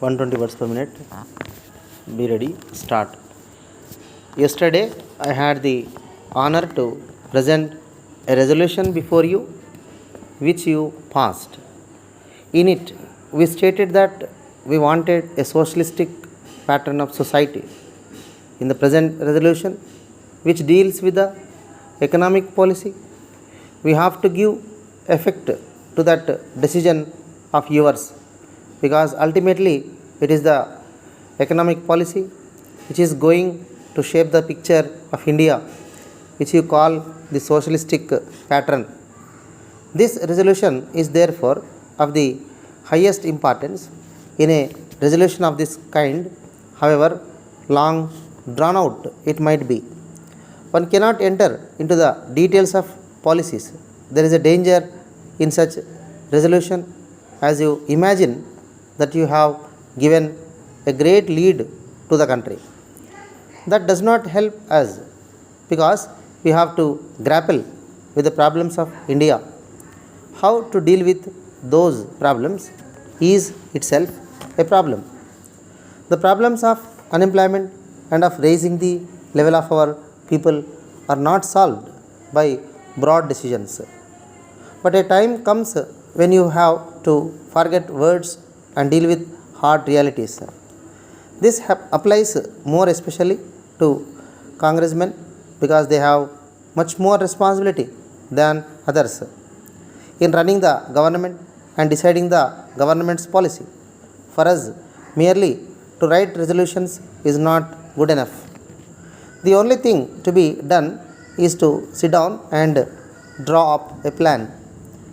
120 words per minute. Be ready. Start. Yesterday, I had the honor to present a resolution before you, which you passed. In it, we stated that we wanted a socialistic pattern of society. In the present resolution, which deals with the economic policy, we have to give effect to that decision of yours, because ultimately it is the economic policy which is going to shape the picture of India, which you call the socialistic pattern. This resolution is therefore of the highest importance. In a resolution of this kind, however long drawn out it might be, one cannot enter into the details of policies. There is a danger in such resolution, as you imagine that you have given a great lead to the country. That does not help us, because we have to grapple with the problems of India. How to deal with those problems is itself a problem. The problems of unemployment and of raising the level of our people are not solved by broad decisions. But a time comes when you have to forget words and deal with hard realities. This applies more especially to congressmen, because they have much more responsibility than others in running the government and deciding the government's policy. For us, merely to write resolutions is not good enough. The only thing to be done is to sit down and draw up a plan,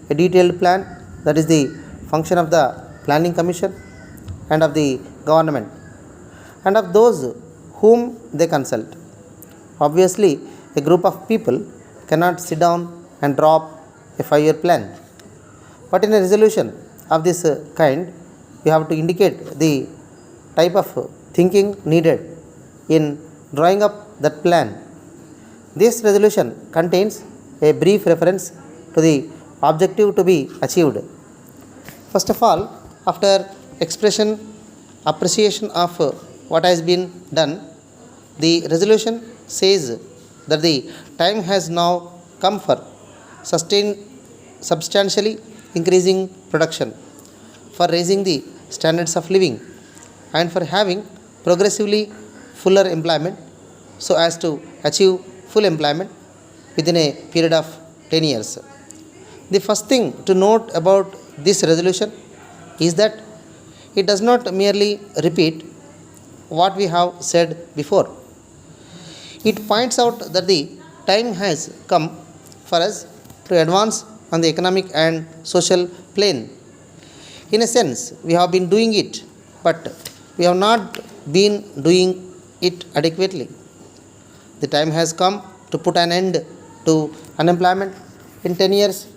a detailed plan. That is the function of the planning commission and of the government and of those whom they consult. Obviously, a group of people cannot sit down and draw up a 5-year plan. But in a resolution of this kind, we have to indicate the type of thinking needed in drawing up that plan. This resolution contains a brief reference to the objective to be achieved. First of all, after appreciation of what has been done, the resolution says that the time has now come for substantially increasing production, for raising the standards of living, and for having progressively fuller employment, so as to achieve full employment within a period of 10 years. The first thing to note about this resolution is that it does not merely repeat what we have said before. It points out that the time has come for us to advance on the economic and social plane. In a sense, we have been doing it, but we have not been doing it adequately. The time has come to put an end to unemployment in 10 years.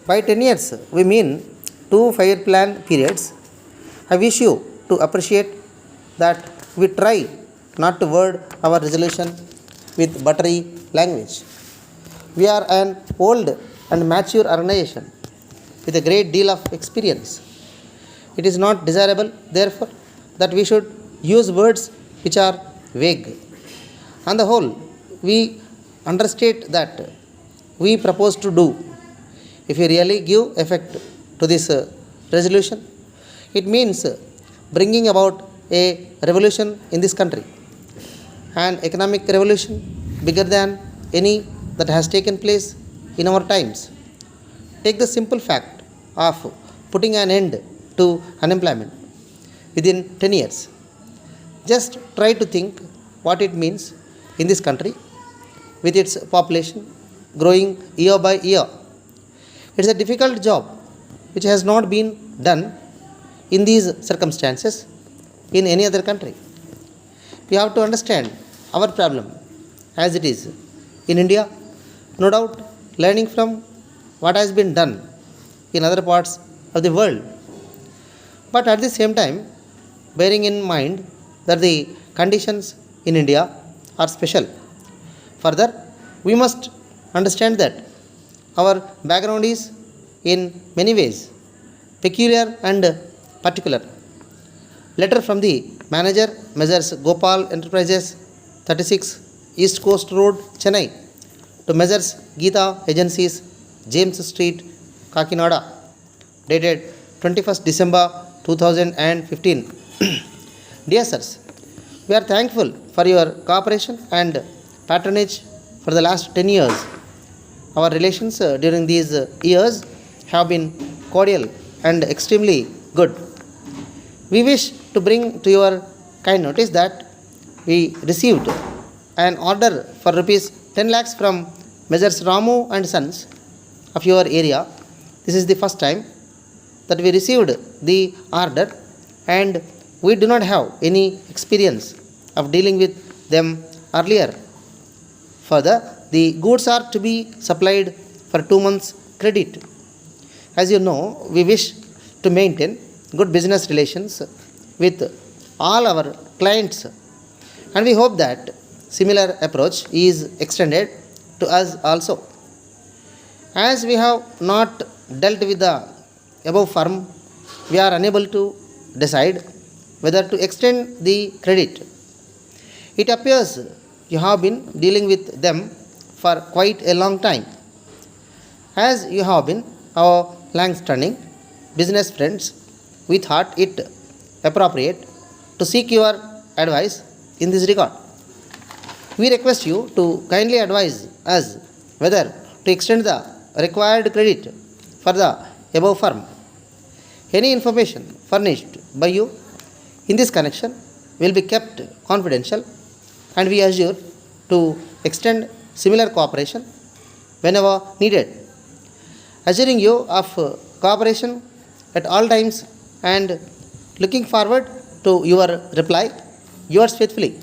By 10 years, we mean 2 5-year plan periods. I wish you to appreciate that we try not to word our resolution with buttery language. We are an old and mature organization with a great deal of experience. It is not desirable, therefore, that we should use words which are vague. On the whole, we understate that we propose to do. If we really give effect to this resolution, it means bringing about a revolution in this country, an economic revolution bigger than any that has taken place in our times. Take the simple fact of putting an end to unemployment within 10 years. Just try to think what it means in this country with its population growing year by year. It's a difficult job which has not been done in these circumstances in any other country. We have to understand our problem as it is in India, no doubt learning from what has been done in other parts of the world, but at the same time bearing in mind that the conditions in India are special. Further, we must understand that our background is in many ways peculiar and particular. Letter from the manager, Messrs. Gopal Enterprises, 36 East Coast Road, Chennai, to Messrs. Geeta Agencies, James Street, Kakinada, dated 21st December 2015. Dear sirs, we are thankful for your cooperation and patronage for the last 10 years. Our relations during these years have been cordial and extremely good. We wish to bring to your kind notice that we received an order for rupees 10 lakhs from Messrs. Ramu and Sons of your area. This is the first time that we received the order, and we do not have any experience of dealing with them earlier. Further, the goods are to be supplied for 2 months' credit. As you know, we wish to maintain good business relations with all our clients, and we hope that similar approach is extended to us also. As we have not dealt with the above firm, we are unable to decide whether to extend the credit. It appears you have been dealing with them for quite a long time. As you have been our long-standing business friends, we thought it appropriate to seek your advice in this regard. We request you to kindly advise us whether to extend the required credit for the above firm. Any information furnished by you in this connection will be kept confidential, and we assure to extend similar cooperation whenever needed. Assuring you of cooperation at all times and looking forward to your reply, yours faithfully,